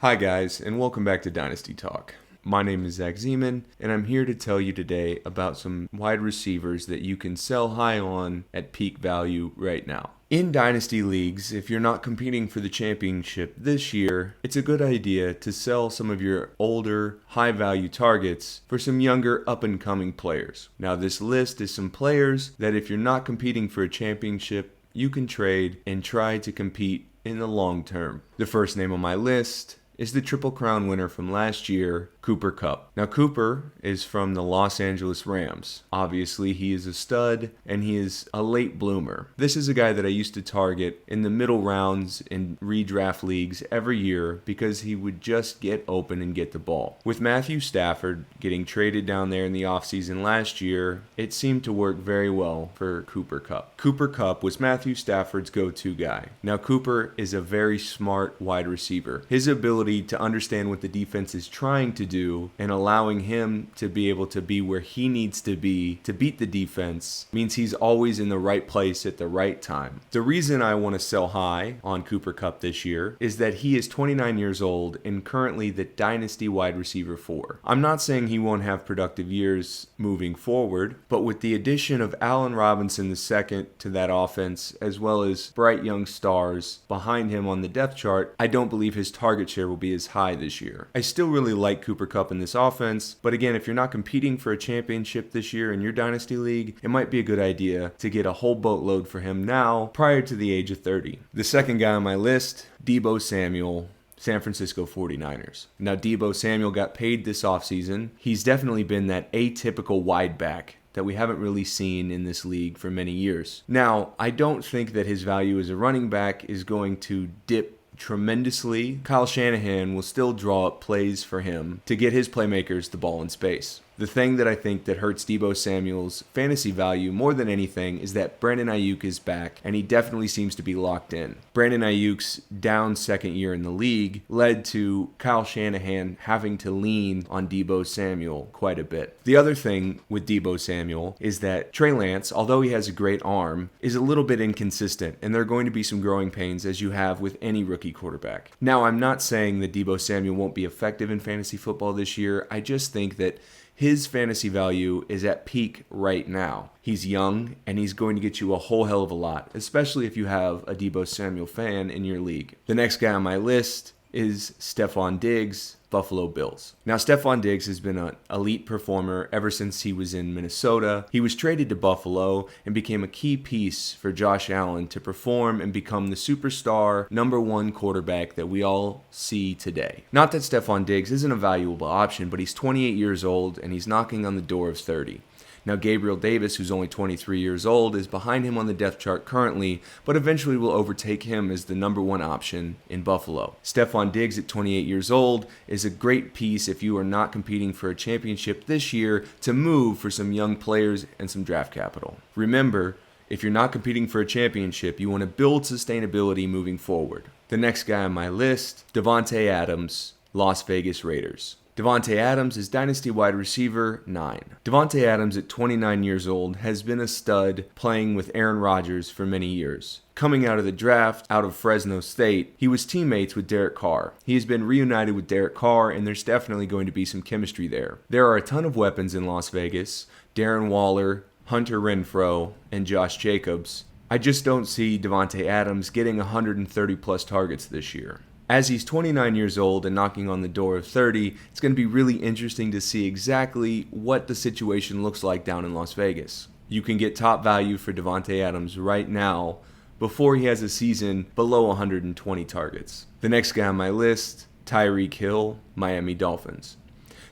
Hi guys, and welcome back to Dynasty Talk. My name is Zach Zeman, and I'm here to tell you today about some wide receivers that you can sell high on at peak value right now. In Dynasty leagues, if you're not competing for the championship this year, it's a good idea to sell some of your older, high-value targets for some younger, up-and-coming players. Now, this list is some players that if you're not competing for a championship, you can trade and try to compete in the long term. The first name on my list is the Triple Crown winner from last year, Cooper Kupp. Now, Cooper is from the Los Angeles Rams. Obviously, he is a stud, and he is a late bloomer. This is a guy that I used to target in the middle rounds in redraft leagues every year because he would just get open and get the ball. With Matthew Stafford getting traded down there in the offseason last year, it seemed to work very well for Cooper Kupp. Cooper Kupp was Matthew Stafford's go-to guy. Now, Cooper is a very smart wide receiver. His ability to understand what the defense is trying to do and allowing him to be able to be where he needs to be to beat the defense means he's always in the right place at the right time. The reason I want to sell high on Cooper Kupp this year is that he is 29 years old and currently the Dynasty wide receiver 4. I'm not saying he won't have productive years moving forward, but with the addition of Allen Robinson II to that offense, as well as bright young stars behind him on the depth chart, I don't believe his target share will be as high this year. I still really like Cooper Kupp in this offense, but again, if you're not competing for a championship this year in your Dynasty League, it might be a good idea to get a whole boatload for him now prior to the age of 30. The second guy on my list, Deebo Samuel, San Francisco 49ers. Now, Deebo Samuel got paid this offseason. He's definitely been that atypical wide back that we haven't really seen in this league for many years. Now, I don't think that his value as a running back is going to dip tremendously. Kyle Shanahan will still draw up plays for him to get his playmakers the ball in space. The thing that I think that hurts Deebo Samuel's fantasy value more than anything is that Brandon Ayuk is back, and he definitely seems to be locked in. Brandon Ayuk's down second year in the league led to Kyle Shanahan having to lean on Deebo Samuel quite a bit. The other thing with Deebo Samuel is that Trey Lance, although he has a great arm, is a little bit inconsistent, and there are going to be some growing pains as you have with any rookie quarterback. Now, I'm not saying that Deebo Samuel won't be effective in fantasy football this year. I just think that his fantasy value is at peak right now. He's young, and he's going to get you a whole hell of a lot, especially if you have a Deebo Samuel fan in your league. The next guy on my list is Stefon Diggs, Buffalo Bills. Now, Stefon Diggs has been an elite performer ever since he was in Minnesota. He was traded to Buffalo and became a key piece for Josh Allen to perform and become the superstar #1 quarterback that we all see today. Not that Stefon Diggs isn't a valuable option, but he's 28 years old and he's knocking on the door of 30. Now, Gabriel Davis, who's only 23 years old, is behind him on the depth chart currently, but eventually will overtake him as the #1 option in Buffalo. Stefon Diggs at 28 years old is a great piece if you are not competing for a championship this year to move for some young players and some draft capital. Remember, if you're not competing for a championship, you want to build sustainability moving forward. The next guy on my list, Davante Adams, Las Vegas Raiders. Davante Adams is Dynasty wide receiver 9. Davante Adams at 29 years old has been a stud playing with Aaron Rodgers for many years. Coming out of the draft out of Fresno State, he was teammates with Derek Carr. He has been reunited with Derek Carr, and there's definitely going to be some chemistry there. There are a ton of weapons in Las Vegas: Darren Waller, Hunter Renfrow, and Josh Jacobs. I just don't see Davante Adams getting 130 plus targets this year. As he's 29 years old and knocking on the door of 30, it's going to be really interesting to see exactly what the situation looks like down in Las Vegas. You can get top value for Davante Adams right now before he has a season below 120 targets. The next guy on my list, Tyreek Hill, Miami Dolphins.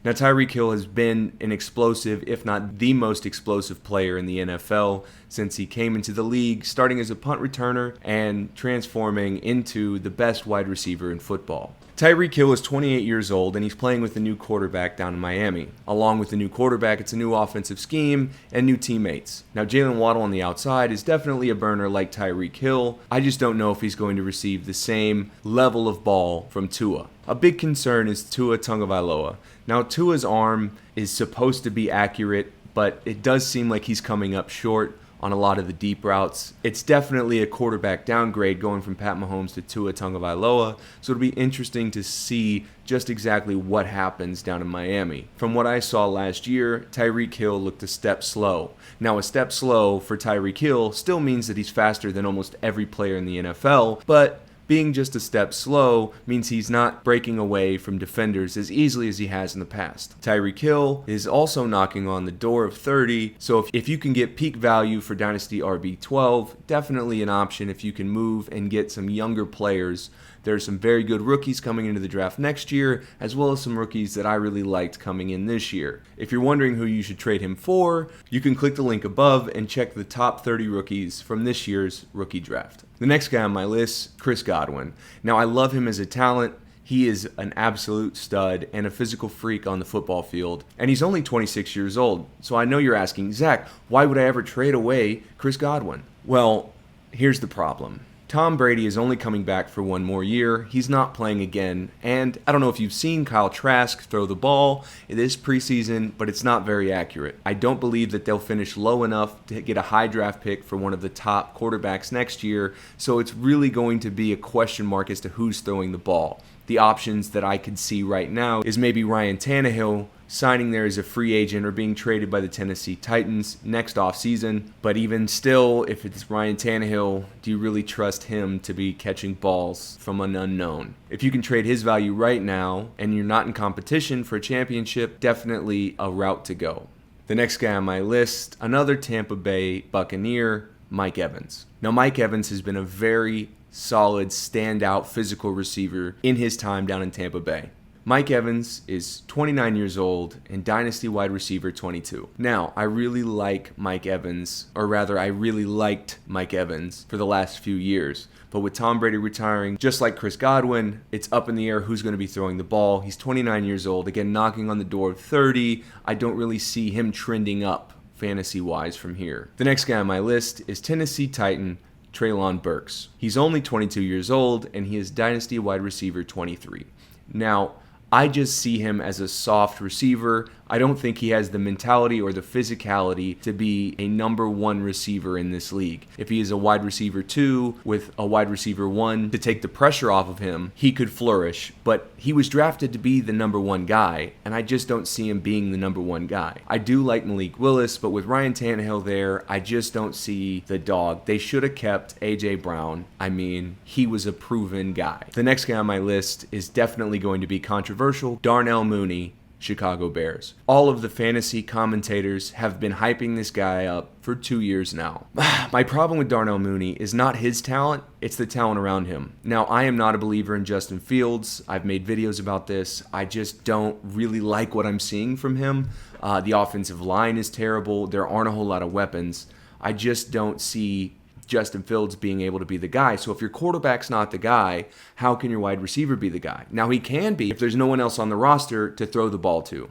Now, Tyreek Hill has been an explosive, if not the most explosive player in the NFL since he came into the league, starting as a punt returner and transforming into the best wide receiver in football. Tyreek Hill is 28 years old, and he's playing with a new quarterback down in Miami. Along with the new quarterback, it's a new offensive scheme and new teammates. Now, Jalen Waddle on the outside is definitely a burner like Tyreek Hill. I just don't know if he's going to receive the same level of ball from Tua. A big concern is Tua Tagovailoa. Now, Tua's arm is supposed to be accurate, but it does seem like he's coming up short on a lot of the deep routes. It's definitely a quarterback downgrade going from Pat Mahomes to Tua Tagovailoa, so it'll be interesting to see just exactly what happens down in Miami. From what I saw last year, Tyreek Hill looked a step slow. Now, a step slow for Tyreek Hill still means that he's faster than almost every player in the NFL, but being just a step slow means he's not breaking away from defenders as easily as he has in the past. Tyreek Hill is also knocking on the door of 30, so if you can get peak value for Dynasty RB12, definitely an option if you can move and get some younger players. There's some very good rookies coming into the draft next year, as well as some rookies that I really liked coming in this year. If you're wondering who you should trade him for, you can click the link above and check the top 30 rookies from this year's rookie draft. The next guy on my list, Chris Godwin. Now, I love him as a talent. He is an absolute stud and a physical freak on the football field, and he's only 26 years old. So I know you're asking, Zach, why would I ever trade away Chris Godwin? Well, here's the problem. Tom Brady is only coming back for one more year. He's not playing again. And I don't know if you've seen Kyle Trask throw the ball this preseason, but it's not very accurate. I don't believe that they'll finish low enough to get a high draft pick for one of the top quarterbacks next year. So it's really going to be a question mark as to who's throwing the ball. The options that I could see right now is maybe Ryan Tannehill signing there as a free agent or being traded by the Tennessee Titans next offseason. But even still, if it's Ryan Tannehill, do you really trust him to be catching balls from an unknown? If you can trade his value right now and you're not in competition for a championship, definitely a route to go. The next guy on my list, another Tampa Bay Buccaneer, Mike Evans. Now, Mike Evans has been a very solid, standout physical receiver in his time down in Tampa Bay. Mike Evans is 29 years old and Dynasty wide receiver 22. Now, I really like Mike Evans, or rather, I really liked Mike Evans for the last few years. But with Tom Brady retiring, just like Chris Godwin, it's up in the air who's going to be throwing the ball. He's 29 years old, again, knocking on the door of 30. I don't really see him trending up fantasy-wise from here. The next guy on my list is Tennessee Titan Treylon Burks. He's only 22 years old, and he is Dynasty wide receiver 23. Now, I just see him as a soft receiver. I don't think he has the mentality or the physicality to be a number one receiver in this league. If he is a wide receiver 2 with a wide receiver 1 to take the pressure off of him, he could flourish. But he was drafted to be the number one guy, and I just don't see him being the number one guy. I do like Malik Willis, but with Ryan Tannehill there, I just don't see the dog. They should have kept A.J. Brown. I mean, he was a proven guy. The next guy on my list is definitely going to be controversial, Darnell Mooney, Chicago Bears. All of the fantasy commentators have been hyping this guy up for 2 years now. My problem with Darnell Mooney is not his talent, it's the talent around him. Now, I am not a believer in Justin Fields. I've made videos about this. I just don't really like what I'm seeing from him. The offensive line is terrible. There aren't a whole lot of weapons. I just don't see Justin Fields being able to be the guy. So if your quarterback's not the guy, how can your wide receiver be the guy? Now, he can be if there's no one else on the roster to throw the ball to.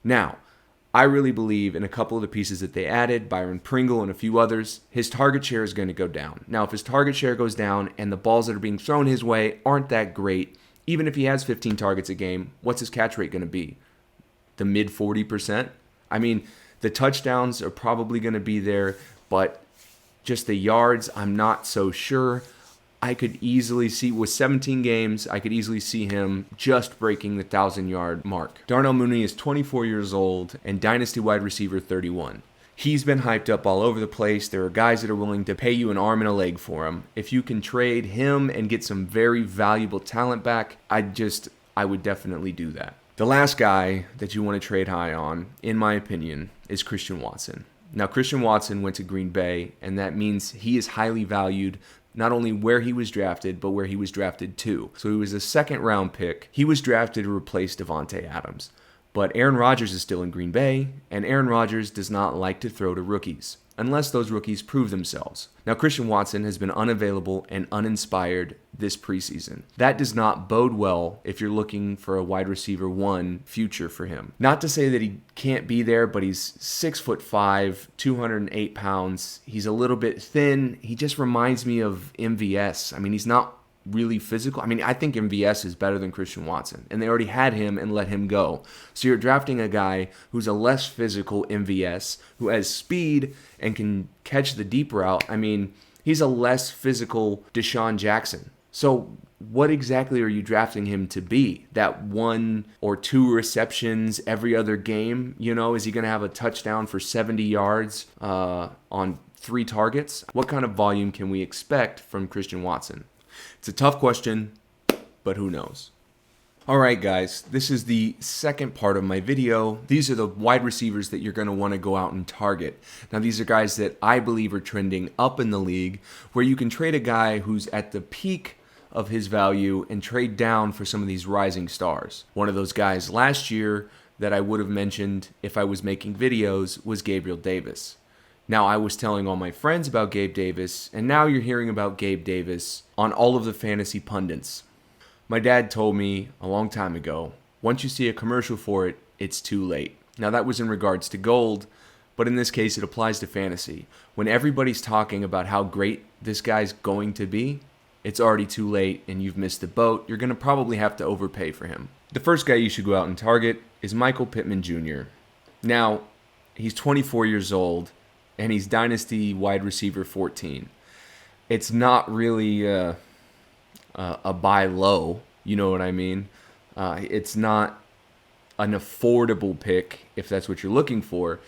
Now, I really believe in a couple of the pieces that they added, Byron Pringle and a few others, his target share is going to go down. Now, if his target share goes down and the balls that are being thrown his way aren't that great, even if he has 15 targets a game, what's his catch rate going to be? The mid 40%? I mean, the touchdowns are probably going to be there, but just the yards, I'm not so sure. I could easily see, with 17 games, I could easily see him just breaking the 1,000-yard mark. Darnell Mooney is 24 years old and Dynasty wide receiver 31. He's been hyped up all over the place. There are guys that are willing to pay you an arm and a leg for him. If you can trade him and get some very valuable talent back, I would definitely do that. The last guy that you want to trade high on, in my opinion, is Christian Watson. Now, Christian Watson went to Green Bay, and that means he is highly valued, not only where he was drafted, but where he was drafted to. So he was a second-round pick. He was drafted to replace Davante Adams. But Aaron Rodgers is still in Green Bay, and Aaron Rodgers does not like to throw to rookies, unless those rookies prove themselves. Now, Christian Watson has been unavailable and uninspired this preseason. That does not bode well if you're looking for a wide receiver 1 future for him. Not to say that he can't be there, but he's 6'5", 208 pounds. He's a little bit thin. He just reminds me of MVS. I mean, he's not really physical. I mean, I think MVS is better than Christian Watson, and they already had him and let him go. So you're drafting a guy who's a less physical MVS, who has speed and can catch the deep route. I mean, he's a less physical Deshaun Jackson. So what exactly are you drafting him to be? That 1 or 2 receptions every other game? You know, is he going to have a touchdown for 70 yards on 3 targets? What kind of volume can we expect from Christian Watson? It's a tough question, but who knows? All right, guys, this is the second part of my video. These are the wide receivers that you're going to want to go out and target. Now, these are guys that I believe are trending up in the league, where you can trade a guy who's at the peak of his value and trade down for some of these rising stars. One of those guys last year that I would have mentioned if I was making videos was Gabriel Davis. Now, I was telling all my friends about Gabe Davis, and now you're hearing about Gabe Davis on all of the fantasy pundits. My dad told me a long time ago, once you see a commercial for it, it's too late. Now, that was in regards to gold, but in this case, it applies to fantasy. When everybody's talking about how great this guy's going to be, it's already too late and you've missed the boat. You're going to probably have to overpay for him. The first guy you should go out and target is Michael Pittman Jr. Now, he's 24 years old, and he's Dynasty wide receiver 14. It's not really a buy low, you know what I mean? It's not an affordable pick, if that's what you're looking for,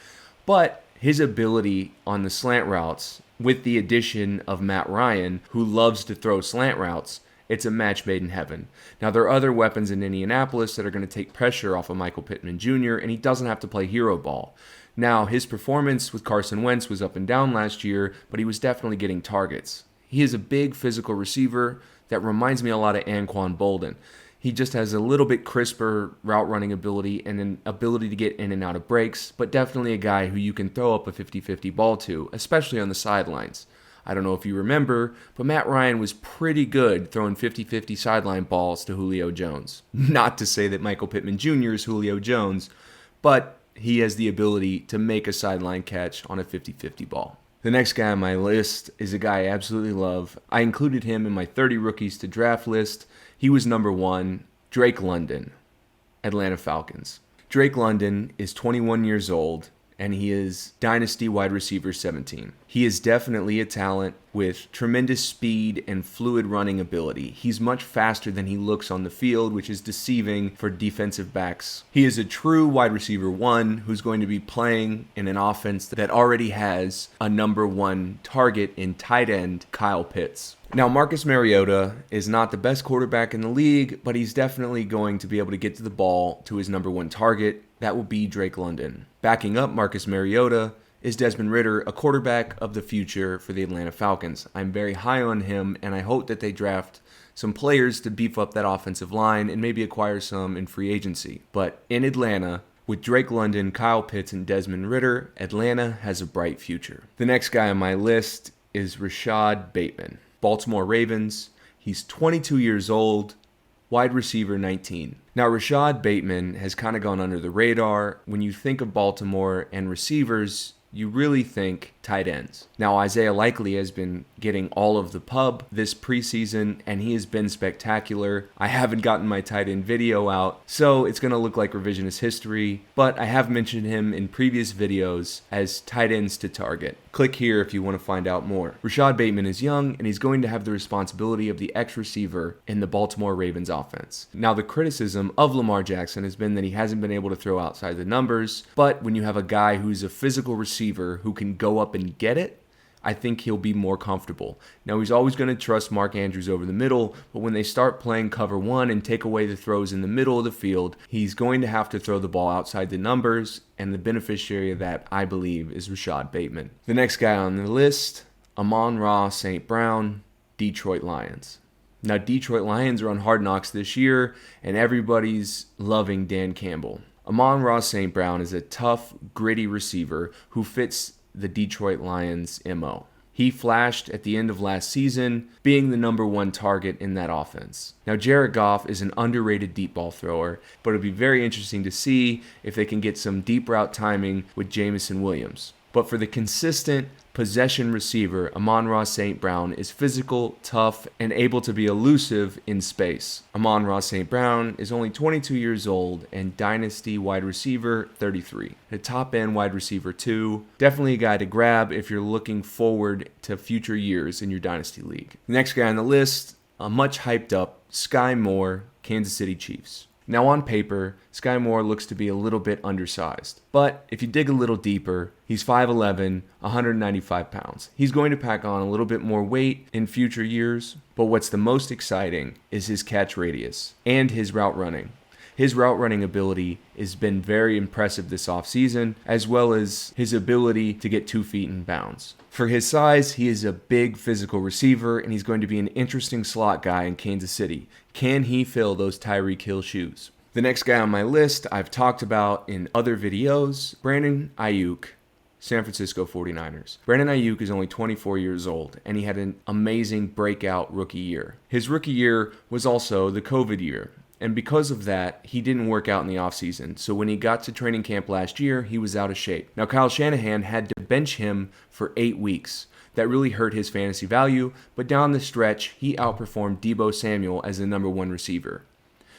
but his ability on the slant routes, with the addition of Matt Ryan, who loves to throw slant routes, it's a match made in heaven. Now, there are other weapons in Indianapolis that are going to take pressure off of Michael Pittman Jr., and he doesn't have to play hero ball. Now, his performance with Carson Wentz was up and down last year, but he was definitely getting targets. He is a big physical receiver that reminds me a lot of Anquan Bolden. He just has a little bit crisper route running ability and an ability to get in and out of breaks, but definitely a guy who you can throw up a 50-50 ball to, especially on the sidelines. I don't know if you remember, but Matt Ryan was pretty good throwing 50-50 sideline balls to Julio Jones. Not to say that Michael Pittman Jr. is Julio Jones, but he has the ability to make a sideline catch on a 50-50 ball. The next guy on my list is a guy I absolutely love. I included him in my 30 rookies to draft list. He was number 1, Drake London, Atlanta Falcons. Drake London is 21 years old, and he is Dynasty wide receiver 17. He is definitely a talent with tremendous speed and fluid running ability. He's much faster than he looks on the field, which is deceiving for defensive backs. He is a true wide receiver 1 who's going to be playing in an offense that already has a number 1 target in tight end Kyle Pitts. Now, Marcus Mariota is not the best quarterback in the league, but he's definitely going to be able to get to the ball to his number 1 target. That will be Drake London. Backing up Marcus Mariota is Desmond Ridder, a quarterback of the future for the Atlanta Falcons. I'm very high on him, and I hope that they draft some players to beef up that offensive line and maybe acquire some in free agency. But in Atlanta, with Drake London, Kyle Pitts, and Desmond Ridder, Atlanta has a bright future. The next guy on my list is Rashad Bateman, Baltimore Ravens. He's 22 years old, wide receiver 19. Now, Rashad Bateman has kind of gone under the radar. When you think of Baltimore and receivers, you really think tight ends. Now, Isaiah Likely has been getting all of the pub this preseason, and he has been spectacular. I haven't gotten my tight end video out, so it's going to look like revisionist history, but I have mentioned him in previous videos as tight ends to target. Click here if you want to find out more. Rashad Bateman is young, and he's going to have the responsibility of the X receiver in the Baltimore Ravens offense. Now, the criticism of Lamar Jackson has been that he hasn't been able to throw outside the numbers, but when you have a guy who's a physical receiver who can go up and get it, I think he'll be more comfortable. Now, he's always going to trust Mark Andrews over the middle, but when they start playing cover 1 and take away the throws in the middle of the field, he's going to have to throw the ball outside the numbers, and the beneficiary of that, I believe, is Rashad Bateman. The next guy on the list, Amon-Ra St. Brown, Detroit Lions. Now, Detroit Lions are on Hard Knocks this year, and everybody's loving Dan Campbell. Amon-Ra St. Brown is a tough, gritty receiver who fits the Detroit Lions' MO. He flashed at the end of last season, being the number 1 target in that offense. Now, Jared Goff is an underrated deep ball thrower, but it'll be very interesting to see if they can get some deep route timing with Jamison Williams. But for the consistent possession receiver, Amon-Ra St. Brown is physical, tough, and able to be elusive in space. Amon-Ra St. Brown is only 22 years old and Dynasty wide receiver 33. A top-end wide receiver 2. Definitely a guy to grab if you're looking forward to future years in your Dynasty league. The next guy on the list, a much hyped up Sky Moore, Kansas City Chiefs. Now on paper, Sky Moore looks to be a little bit undersized. But if you dig a little deeper, he's 5'11", 195 pounds. He's going to pack on a little bit more weight in future years, but what's the most exciting is his catch radius and his route running. His route running ability has been very impressive this offseason, as well as his ability to get 2 feet in bounds. For his size, he is a big physical receiver, and he's going to be an interesting slot guy in Kansas City. Can he fill those Tyreek Hill shoes? The next guy on my list I've talked about in other videos, Brandon Ayuk, San Francisco 49ers. Brandon Ayuk is only 24 years old, and he had an amazing breakout rookie year. His rookie year was also the COVID year. And because of that, he didn't work out in the offseason. So when he got to training camp last year, he was out of shape. Now, Kyle Shanahan had to bench him for 8 weeks. That really hurt his fantasy value, but down the stretch, he outperformed Deebo Samuel as the number 1 receiver.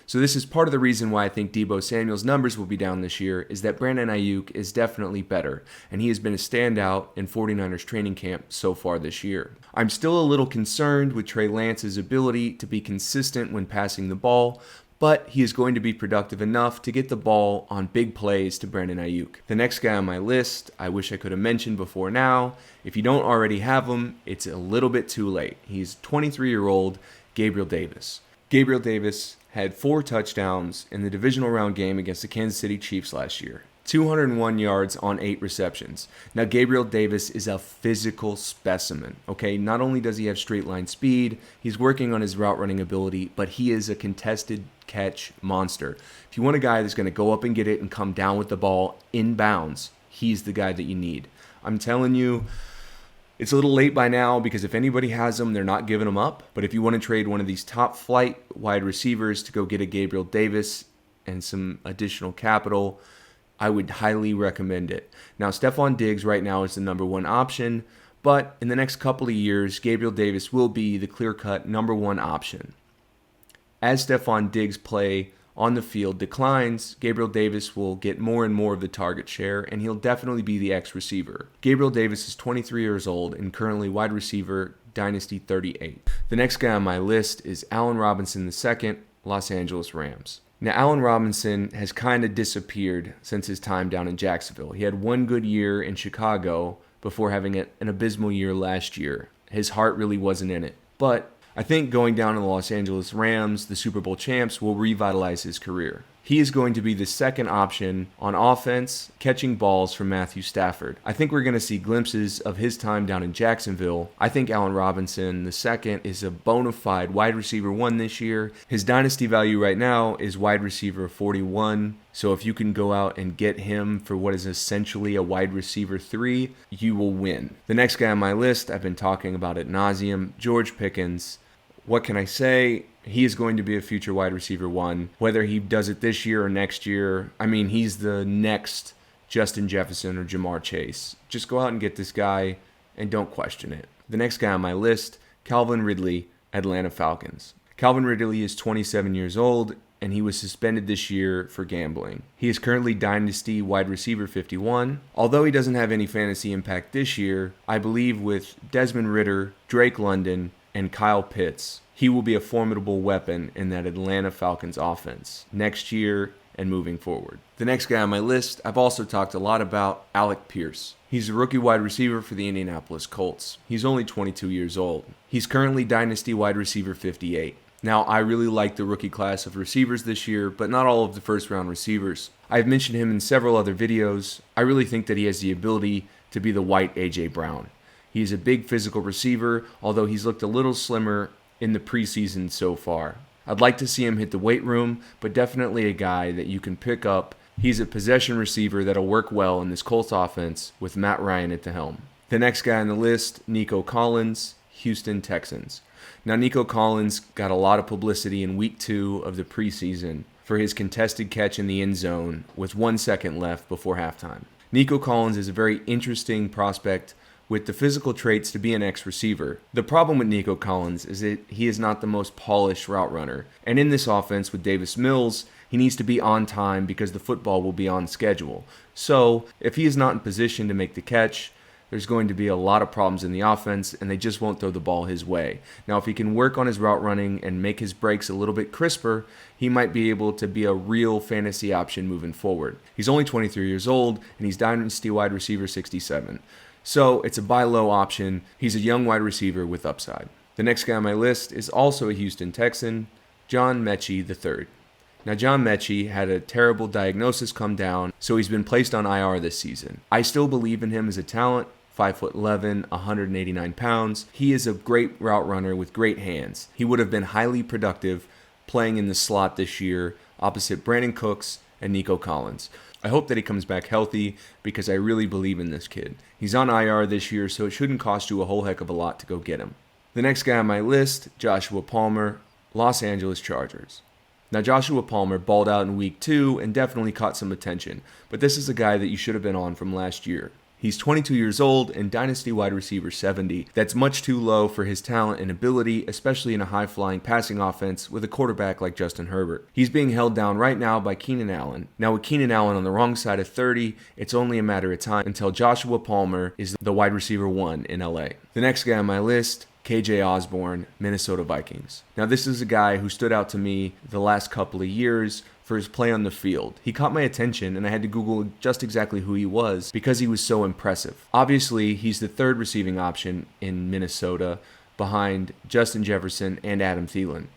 So this is part of the reason why I think Deebo Samuel's numbers will be down this year, is that Brandon Ayuk is definitely better, and he has been a standout in 49ers training camp so far this year. I'm still a little concerned with Trey Lance's ability to be consistent when passing the ball, but he is going to be productive enough to get the ball on big plays to Brandon Ayuk. The next guy on my list, I wish I could have mentioned before now. If you don't already have him, it's a little bit too late. He's 23-year-old Gabriel Davis. Gabriel Davis had 4 touchdowns in the divisional round game against the Kansas City Chiefs last year. 201 yards on 8 receptions. Now, Gabriel Davis is a physical specimen, okay? Not only does he have straight line speed, he's working on his route running ability, but he is a contested catch monster. If you want a guy that's going to go up and get it and come down with the ball in bounds, he's the guy that you need. I'm telling you, it's a little late by now because if anybody has him, they're not giving him up. But if you want to trade one of these top flight wide receivers to go get a Gabriel Davis and some additional capital, I would highly recommend it. Now, Stephon Diggs right now is the number 1 option, but in the next couple of years, Gabriel Davis will be the clear-cut number 1 option. As Stephon Diggs' play on the field declines, Gabriel Davis will get more and more of the target share, and he'll definitely be the X receiver. Gabriel Davis is 23 years old and currently wide receiver Dynasty 38. The next guy on my list is Allen Robinson II, Los Angeles Rams. Now, Allen Robinson has kind of disappeared since his time down in Jacksonville. He had 1 good year in Chicago before having an abysmal year last year. His heart really wasn't in it. But I think going down to the Los Angeles Rams, the Super Bowl champs, will revitalize his career. He is going to be the second option on offense, catching balls from Matthew Stafford. I think we're going to see glimpses of his time down in Jacksonville. I think Allen Robinson II is a bona fide wide receiver 1 this year. His dynasty value right now is wide receiver 41. So if you can go out and get him for what is essentially a wide receiver 3, you will win. The next guy on my list, I've been talking about ad nauseum, George Pickens. What can I say? He is going to be a future wide receiver 1. Whether he does it this year or next year, I mean, he's the next Justin Jefferson or Jamar Chase. Just go out and get this guy and don't question it. The next guy on my list, Calvin Ridley, Atlanta Falcons. Calvin Ridley is 27 years old, and he was suspended this year for gambling. He is currently Dynasty wide receiver 51. Although he doesn't have any fantasy impact this year, I believe with Desmond Ridder, Drake London, and Kyle Pitts, he will be a formidable weapon in that Atlanta Falcons offense next year and moving forward. The next guy on my list, I've also talked a lot about, Alec Pierce. He's a rookie wide receiver for the Indianapolis Colts. He's only 22 years old. He's currently Dynasty wide receiver 58. Now, I really like the rookie class of receivers this year, but not all of the first-round receivers. I've mentioned him in several other videos. I really think that he has the ability to be the white A.J. Brown. He's a big physical receiver, although he's looked a little slimmer in the preseason so far. I'd like to see him hit the weight room, but definitely a guy that you can pick up. He's a possession receiver that'll work well in this Colts offense with Matt Ryan at the helm. The next guy on the list, Nico Collins, Houston Texans. Now, Nico Collins got a lot of publicity in week 2 of the preseason for his contested catch in the end zone with 1 second left before halftime. Nico Collins is a very interesting prospect with the physical traits to be an ex-receiver. The problem with Nico Collins is that he is not the most polished route runner. And in this offense with Davis Mills, he needs to be on time because the football will be on schedule. So if he is not in position to make the catch, there's going to be a lot of problems in the offense, and they just won't throw the ball his way. Now, if he can work on his route running and make his breaks a little bit crisper, he might be able to be a real fantasy option moving forward. He's only 23 years old, and he's Dynasty wide receiver 67. So it's a buy low option. He's a young wide receiver with upside. The next guy on my list is also a Houston Texan, John Mechie III. Now, John Mechie had a terrible diagnosis come down, so he's been placed on IR this season. I still believe in him as a talent. 5'11", 189 pounds. He is a great route runner with great hands. He would have been highly productive playing in the slot this year opposite Brandon Cooks and Nico Collins. I hope that he comes back healthy because I really believe in this kid. He's on IR this year, so it shouldn't cost you a whole heck of a lot to go get him. The next guy on my list, Joshua Palmer, Los Angeles Chargers. Now, Joshua Palmer balled out in week 2 and definitely caught some attention, but this is a guy that you should have been on from last year. He's 22 years old and Dynasty wide receiver 70. That's much too low for his talent and ability, especially in a high-flying passing offense with a quarterback like Justin Herbert. He's being held down right now by Keenan Allen. Now, with Keenan Allen on the wrong side of 30, it's only a matter of time until Joshua Palmer is the wide receiver 1 in LA. The next guy on my list, KJ Osborne, Minnesota Vikings. Now, this is a guy who stood out to me the last couple of years for his play on the field. He caught my attention, and I had to Google just exactly who he was because he was so impressive. Obviously, he's the third receiving option in Minnesota behind Justin Jefferson and Adam Thielen.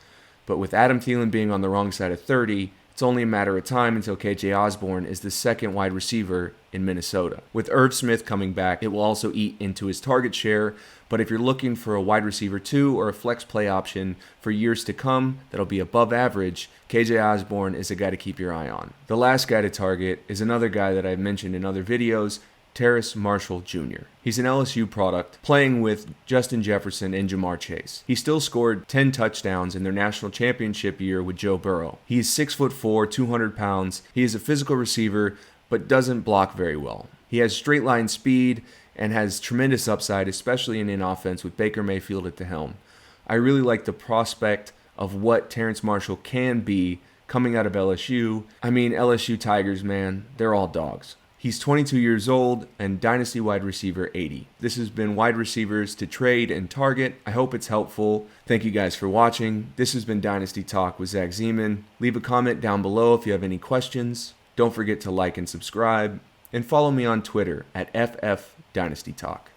But with Adam Thielen being on the wrong side of 30, it's only a matter of time until KJ Osborne is the second wide receiver in Minnesota. With Irv Smith coming back, it will also eat into his target share, but if you're looking for a wide receiver 2 or a flex play option for years to come that'll be above average, KJ Osborne is a guy to keep your eye on. The last guy to target is another guy that I've mentioned in other videos, Terrace Marshall Jr. He's an LSU product playing with Justin Jefferson and Jamar Chase. He still scored 10 touchdowns in their national championship year with Joe Burrow. He is 6'4", 200 pounds. He is a physical receiver, but doesn't block very well. He has straight line speed and has tremendous upside, especially in an offense with Baker Mayfield at the helm. I really like the prospect of what Terrace Marshall can be coming out of LSU. I mean, LSU Tigers, man, they're all dogs. He's 22 years old and Dynasty wide receiver 80. This has been Wide Receivers to Trade and Target. I hope it's helpful. Thank you guys for watching. This has been Dynasty Talk with Zach Zeman. Leave a comment down below if you have any questions. Don't forget to like and subscribe. And follow me on Twitter at FF Dynasty Talk.